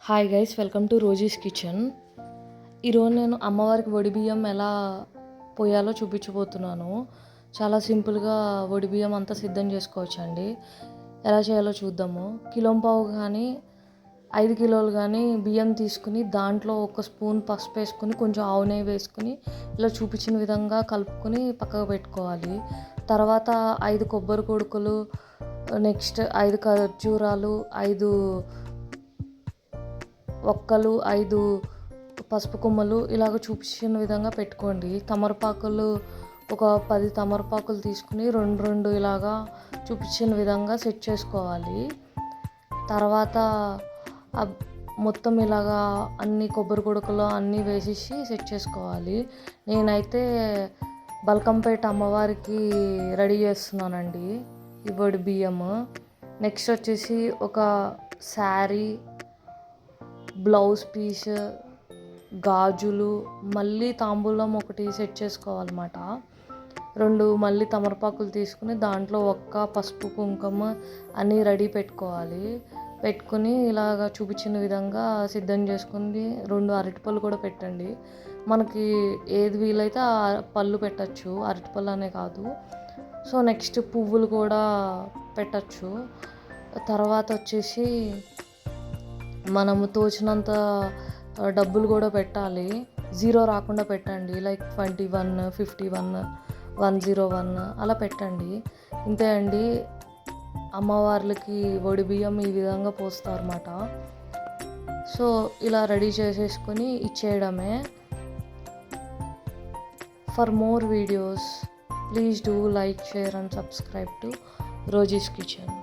Hi guys, welcome to Rosy's kitchen. ఈరోజు నేను అమ్మవారికి వడిబియ్యం ఎలా పోయాలో చూపించబోతున్నాను. చాలా సింపుల్గా వడిబియ్యం అంతా సిద్ధం చేసుకోవచ్చండి. ఎలా చేయాలో చూద్దాము. కిలోంపావు కానీ 5 కిలోలు కానీ బియ్యం తీసుకుని దాంట్లో 1 స్పూన్ పసుపు వేసుకుని కొంచెం ఆవు నెయ్యి వేసుకుని ఇలా చూపించిన విధంగా కలుపుకొని పక్కకు పెట్టుకోవాలి. తర్వాత 5 కొబ్బరి కొడుకులు, నెక్స్ట్ 5 ఖర్జూరాలు, 5 ఒక్కలు, 5 పసుపు కొమ్మలు ఇలాగ చూపించిన విధంగా పెట్టుకోండి. తమలపాకులు ఒక 10 తమలపాకులు తీసుకుని 2 ఇలాగా చూపించిన విధంగా సెట్ చేసుకోవాలి. తర్వాత మొత్తం ఇలాగా అన్ని కొబ్బరి కొడుకులు అన్నీ వేసేసి సెట్ చేసుకోవాలి. నేనైతే బల్కంపేట అమ్మవారికి రెడీ చేస్తున్నానండి ఈ వడిబియ్యము. నెక్స్ట్ వచ్చేసి ఒక శారీ, బ్లౌజ్ పీస్, గాజులు, మళ్ళీ తాంబూలం ఒకటి సెట్ చేసుకోవాలన్నమాట. 2 మళ్ళీ తమలపాకులు తీసుకుని దాంట్లో పసుపు కుంకుమ అన్నీ రెడీ పెట్టుకుని ఇలాగ చూపించిన విధంగా సిద్ధం చేసుకుని 2 అరటిపళ్ళు కూడా పెట్టండి. మనకి ఏది వీలైతే ఆ పళ్ళు పెట్టచ్చు, అరటిపళ్ళు అనే కాదు. సో నెక్స్ట్ పువ్వులు కూడా పెట్టచ్చు. తర్వాత వచ్చేసి మనము తోచినంత డబ్బులు కూడా పెట్టాలి. 0 రాకుండా పెట్టండి. లైక్ 21, 51, 101 అలా పెట్టండి. ఇంతే అండి, అమ్మవార్లకి వడిబియ్యం ఈ విధంగా పోస్తారన్నమాట. సో ఇలా రెడీ చేసేసుకొని ఇచ్చేయడమే. For more videos please do like, share and subscribe to Rosy's kitchen.